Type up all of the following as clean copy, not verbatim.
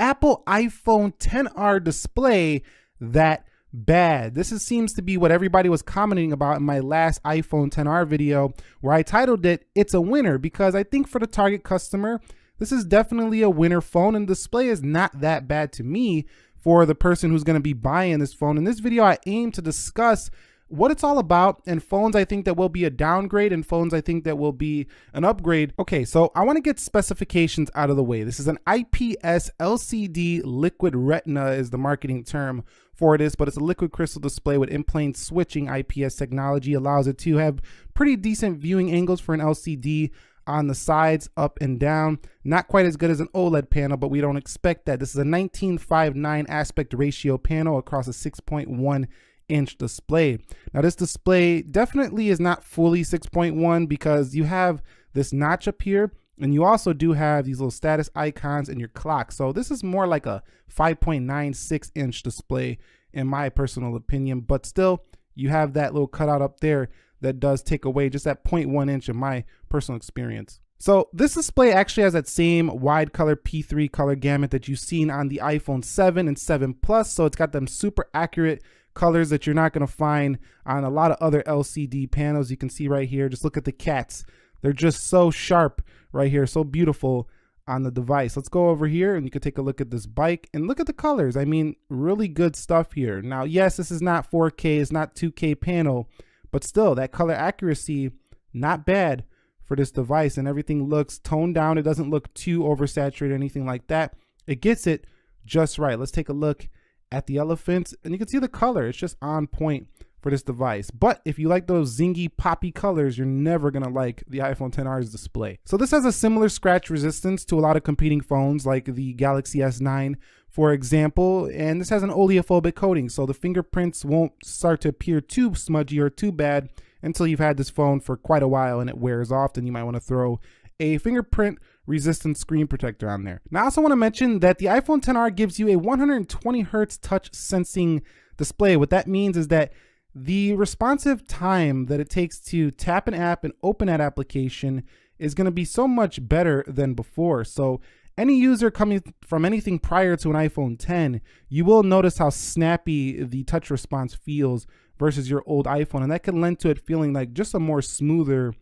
Apple iPhone XR display that bad? This seems to be what everybody was commenting about in my last iPhone XR video, where I titled it, "It's a winner," because I think for the target customer, this is definitely a winner phone, and display is not that bad to me for the person who's gonna be buying this phone. In this video, I aim to discuss what it's all about, and phones I think that will be a downgrade and phones I think that will be an upgrade. Okay, so I wanna get specifications out of the way. This is an IPS LCD liquid retina is the marketing term for this, but it's a liquid crystal display with in-plane switching IPS technology, allows it to have pretty decent viewing angles for an LCD on the sides, up and down. Not quite as good as an OLED panel, but we don't expect that. This is a 19:9 aspect ratio panel across a 6.1-inch display. Now this display definitely is not fully 6.1 because you have this notch up here, and you also do have these little status icons and your clock. So this is more like a 5.96-inch display in my personal opinion, but still you have that little cutout up there that does take away just that 0.1 inch in my personal experience. So this display actually has that same wide color P3 color gamut that you've seen on the iPhone 7 and 7 Plus. So it's got them super accurate colors that you're not gonna find on a lot of other LCD panels. You can see right here, just look at the cats. They're just so sharp right here, so beautiful on the device. Let's go over here and you can take a look at this bike and look at the colors. I mean, really good stuff here. Now, yes, this is not 4K, it's not 2K panel, but still that color accuracy, not bad for this device, and everything looks toned down. It doesn't look too oversaturated or anything like that. It gets it just right. Let's take a look at the elephants and you can see the color. It's just on point for this device. But if you like those zingy poppy colors, you're never gonna like the iPhone XR's display. So this has a similar scratch resistance to a lot of competing phones like the Galaxy S9, for example, and this has an oleophobic coating, so the fingerprints won't start to appear too smudgy or too bad until you've had this phone for quite a while and it wears off. Then you might want to throw a fingerprint resistant screen protector on there. Now I also want to mention that the iPhone XR gives you a 120 Hz touch sensing display. What that means is that the responsive time that it takes to tap an app and open that application is going to be so much better than before. So any user coming from anything prior to an iPhone 10, you will notice how snappy the touch response feels versus your old iPhone, and that can lend to it feeling like just a more smoother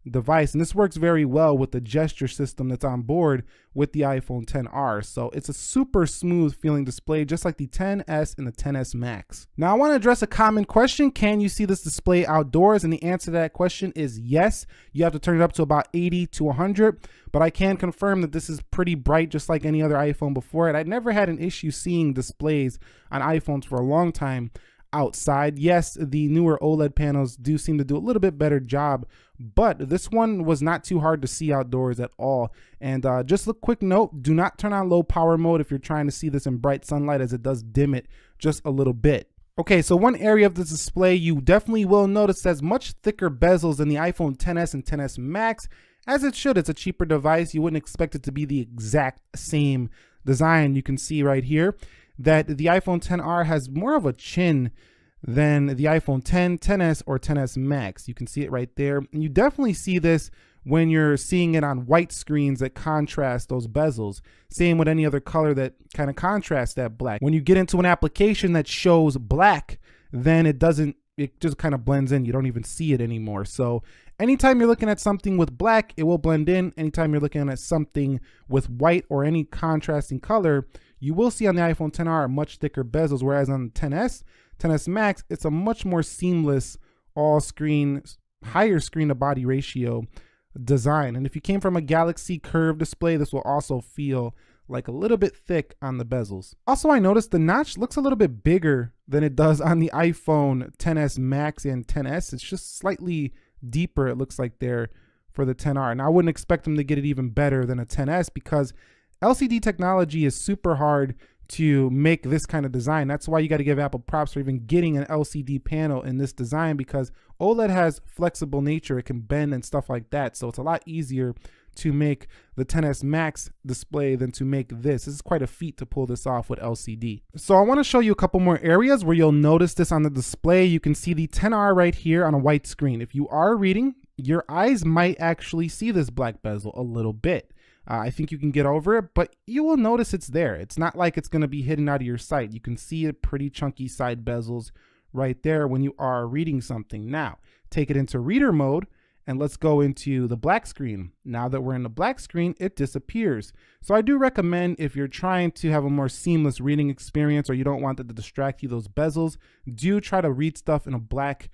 device. And this works very well with the gesture system that's on board with the iPhone XR. So it's a super smooth feeling display, just like the XS and the XS Max. Now I want to address a common question. Can you see this display outdoors? And the answer to that question is yes. You have to turn it up to about 80 to 100, but I can confirm that this is pretty bright, just like any other iPhone before it. I never had an issue seeing displays on iPhones for a long time outside. Yes, the newer OLED panels do seem to do a little bit better job, but this one was not too hard to see outdoors at all. And just a quick note, do not turn on low power mode if you're trying to see this in bright sunlight, as it does dim it just a little bit. Okay, so one area of this display you definitely will notice has much thicker bezels than the iPhone XS and XS Max, as it should. It's a cheaper device. You wouldn't expect it to be the exact same design. You can see right here that the iPhone XR has more of a chin than the iPhone X, XS, or XS Max. You can see it right there. And you definitely see this when you're seeing it on white screens that contrast those bezels. Same with any other color that kind of contrasts that black. When you get into an application that shows black, then it just kind of blends in. You don't even see it anymore. So anytime you're looking at something with black, it will blend in. Anytime you're looking at something with white or any contrasting color, you will see on the iPhone XR much thicker bezels, whereas on the XS, XS Max, it's a much more seamless all screen, higher screen to body ratio design. And if you came from a Galaxy curved display, this will also feel like a little bit thick on the bezels. Also, I noticed the notch looks a little bit bigger than it does on the iPhone XS Max and XS. It's just slightly deeper, it looks like there for the XR. And I wouldn't expect them to get it even better than a XS because LCD technology is super hard to make this kind of design. That's why you got to give Apple props for even getting an LCD panel in this design, because OLED has flexible nature. It can bend and stuff like that. So it's a lot easier to make the XS Max display than to make this. This is quite a feat to pull this off with LCD. So I want to show you a couple more areas where you'll notice this on the display. You can see the XR right here on a white screen. If you are reading, your eyes might actually see this black bezel a little bit. I think you can get over it, but you will notice it's there. It's not like it's going to be hidden out of your sight. You can see it, pretty chunky side bezels right there when you are reading something. Now, take it into reader mode, and let's go into the black screen. Now that we're in the black screen, it disappears. So I do recommend, if you're trying to have a more seamless reading experience or you don't want it to distract you, those bezels, do try to read stuff in a black,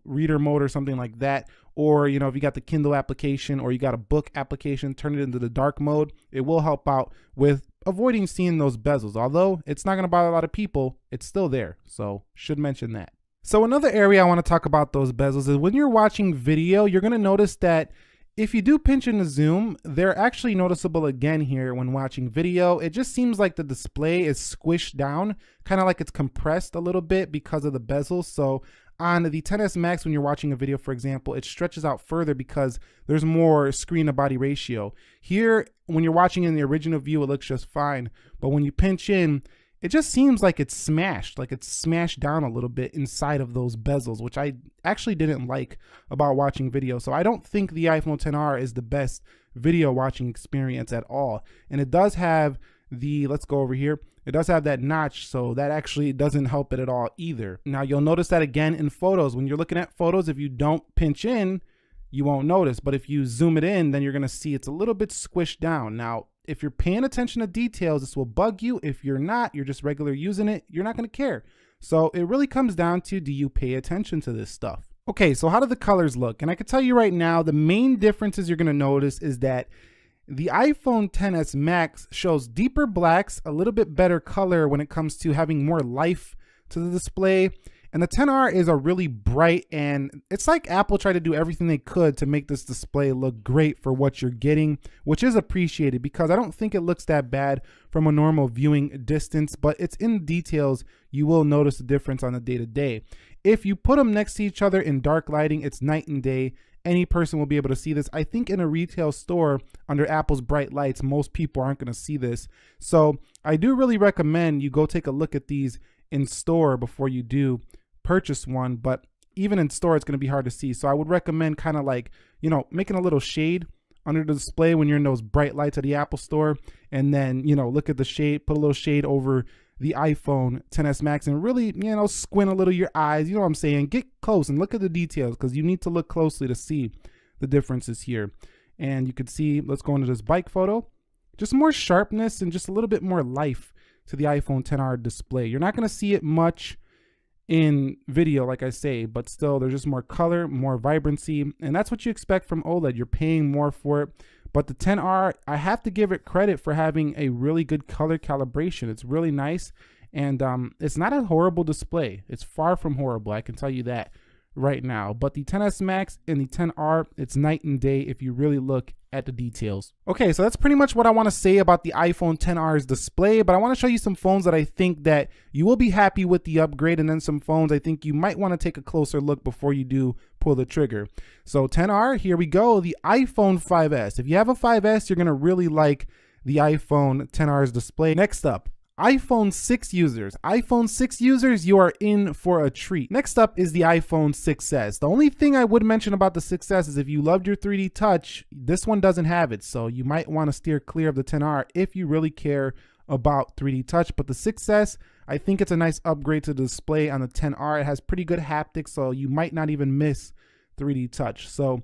reader mode or something like that. Or, if you got the Kindle application or you got a book application, turn it into the dark mode. It will help out with avoiding seeing those bezels. Although it's not gonna bother a lot of people, it's still there. So should mention that. So another area I want to talk about those bezels is when you're watching video, you're going to notice that if you do pinch and zoom, they're actually noticeable again here when watching video. It just seems like the display is squished down, kind of like it's compressed a little bit because of the bezels. So on the XS Max, when you're watching a video, for example, it stretches out further because there's more screen to body ratio. Here, when you're watching in the original view, it looks just fine. But when you pinch in, it just seems like it's smashed down a little bit inside of those bezels, which I actually didn't like about watching video. So I don't think the iPhone XR is the best video watching experience at all. And it does have let's go over here. It does have that notch, so that actually doesn't help it at all either. Now you'll notice that again in photos. When you're looking at photos, if you don't pinch in, you won't notice. But if you zoom it in, then you're gonna see it's a little bit squished down. Now, if you're paying attention to details, this will bug you. If you're not, you're just regular using it, you're not gonna care. So it really comes down to, do you pay attention to this stuff? Okay, so how do the colors look? And I can tell you right now, the main differences you're gonna notice is that the iPhone XS Max shows deeper blacks, a little bit better color when it comes to having more life to the display. And the XR is a really bright, and it's like Apple tried to do everything they could to make this display look great for what you're getting, which is appreciated because I don't think it looks that bad from a normal viewing distance, but it's in details you will notice the difference on the day-to-day. If you put them next to each other in dark lighting, it's night and day. Any person will be able to see this. I think in a retail store under Apple's bright lights, most people aren't going to see this. So I do really recommend you go take a look at these in store before you do purchase one, but even in store it's going to be hard to see. So I would recommend kind of like, making a little shade under the display when you're in those bright lights at the Apple store, and then, look at the shade, put a little shade over the iPhone XS Max and really, squint a little your eyes, you know what I'm saying? Get close and look at the details, because you need to look closely to see the differences here. And you could see, let's go into this bike photo, just more sharpness and just a little bit more life to the iPhone XR display. You're not going to see it much in video, like I say, but still there's just more color, more vibrancy, and that's what you expect from OLED. You're paying more for it. But the XR, I have to give it credit for having a really good color calibration. It's really nice, and it's not a horrible display. It's far from horrible, I can tell you that right now. But the XS Max and the XR, it's night and day if you really look at the details. Okay, so that's pretty much what I want to say about the iPhone XR's display, but I want to show you some phones that I think that you will be happy with the upgrade, and then some phones I think you might want to take a closer look before you do pull the trigger. So XR, here we go, the iPhone 5S. If you have a 5S, you're going to really like the iPhone XR's display. Next up, iPhone 6 users. iPhone 6 users, you are in for a treat. Next up is the iPhone 6S. The only thing I would mention about the 6S is if you loved your 3D touch, this one doesn't have it. So you might want to steer clear of the XR if you really care about 3D touch. But the 6S, I think it's a nice upgrade to the display on the XR. It has pretty good haptics, so you might not even miss 3D touch. So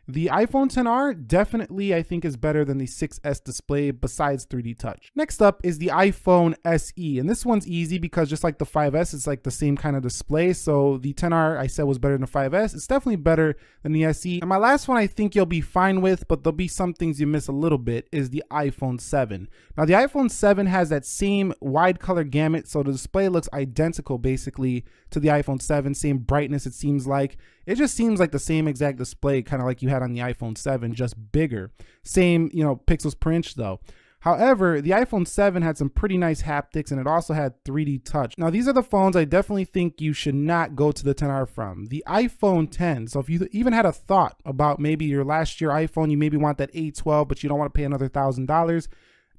the iPhone XR definitely, I think, is better than the 6S display besides 3D touch. Next up is the iPhone SE, and this one's easy because just like the 5S, it's like the same kind of display. So the XR I said was better than the 5S. It's definitely better than the SE. And my last one I think you'll be fine with, but there'll be some things you miss a little bit, is the iPhone 7. Now the iPhone 7 has that same wide color gamut, so the display looks identical basically to the iPhone 7, same brightness it seems like. It just seems like the same exact display, kind of like you had on the iPhone 7, just bigger. Same, pixels per inch though. However, the iPhone 7 had some pretty nice haptics, and it also had 3D touch. Now, these are the phones I definitely think you should not go to the XR from. The iPhone 10. So if you even had a thought about maybe your last year iPhone, you maybe want that A12, but you don't want to pay another $1,000,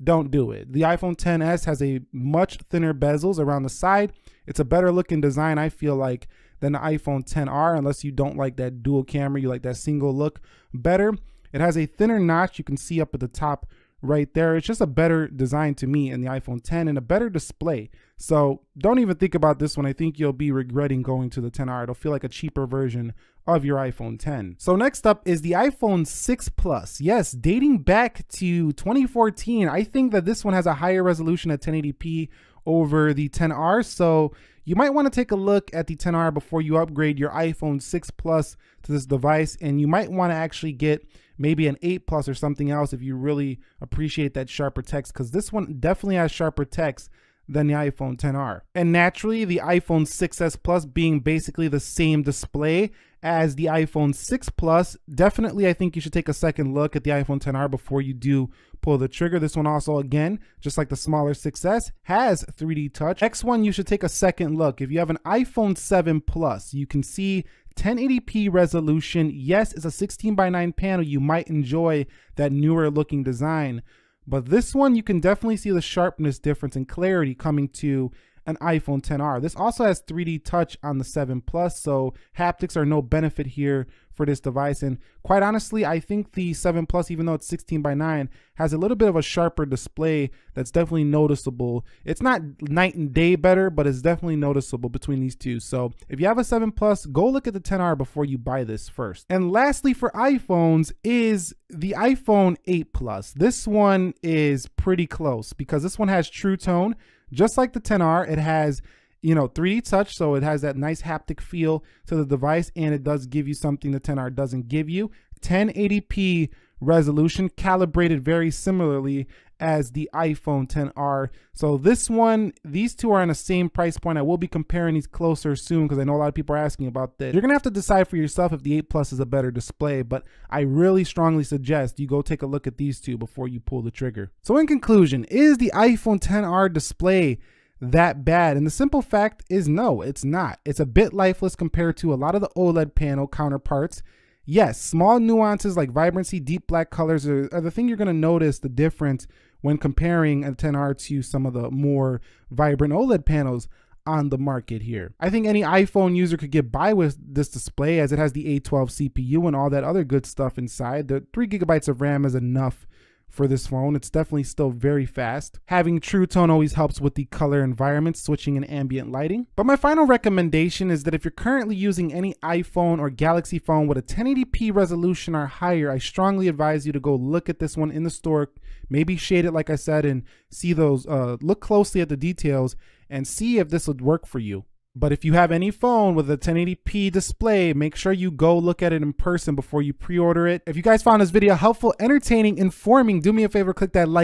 don't do it. The iPhone XS has a much thinner bezels around the side. It's a better looking design, I feel like, than the iPhone XR, unless you don't like that dual camera, you like that single look better. It has a thinner notch you can see up at the top right there. It's just a better design to me in the iPhone 10 and a better display. So don't even think about this one. I think you'll be regretting going to the XR. It'll feel like a cheaper version of your iPhone 10. So next up is the iPhone 6 Plus. Yes, dating back to 2014, I think that this one has a higher resolution at 1080p over the XR. So you might want to take a look at the XR before you upgrade your iPhone 6 Plus to this device. And you might want to actually get maybe an 8 Plus or something else if you really appreciate that sharper text, because this one definitely has sharper text than the iPhone XR. And naturally, the iPhone 6s Plus being basically the same display as the iPhone 6 Plus, definitely I think you should take a second look at the iPhone XR before you do pull the trigger. This one also, again, just like the smaller 6s, has 3D touch. Next one, you should take a second look. If you have an iPhone 7 Plus, you can see 1080p resolution. Yes, it's a 16:9 panel. You might enjoy that newer looking design. But this one, you can definitely see the sharpness difference and clarity coming to an iPhone XR. This also has 3D touch on the 7 Plus, so haptics are no benefit here for this device. And quite honestly, I think the 7 Plus, even though it's 16:9, has a little bit of a sharper display that's definitely noticeable. It's not night and day better, but it's definitely noticeable between these two. So if you have a 7 Plus, go look at the XR before you buy this first. And lastly, for iPhones is the iPhone 8 Plus. This one is pretty close because this one has True Tone. Just like the XR, it has, 3D touch, so it has that nice haptic feel to the device, and it does give you something the XR doesn't give you. 1080p resolution, calibrated very similarly as the iPhone XR. So this one, these two are on the same price point. I will be comparing these closer soon because I know a lot of people are asking about this. You're gonna have to decide for yourself if the 8 Plus is a better display, but I really strongly suggest you go take a look at these two before you pull the trigger. So in conclusion, is the iPhone XR display that bad? And the simple fact is no, it's not. It's a bit lifeless compared to a lot of the OLED panel counterparts. Yes, small nuances like vibrancy, deep black colors are the thing you're going to notice the difference when comparing a XR to some of the more vibrant OLED panels on the market here. I think any iPhone user could get by with this display as it has the A12 CPU and all that other good stuff inside. The 3 GB of RAM is enough for this phone. It's definitely still very fast. Having True Tone always helps with the color environment, switching and ambient lighting. But my final recommendation is that if you're currently using any iPhone or Galaxy phone with a 1080p resolution or higher, I strongly advise you to go look at this one in the store, maybe shade it like I said, and see those, look closely at the details and see if this would work for you. But if you have any phone with a 1080p display, make sure you go look at it in person before you pre-order it. If you guys found this video helpful, entertaining, informing, do me a favor, click that like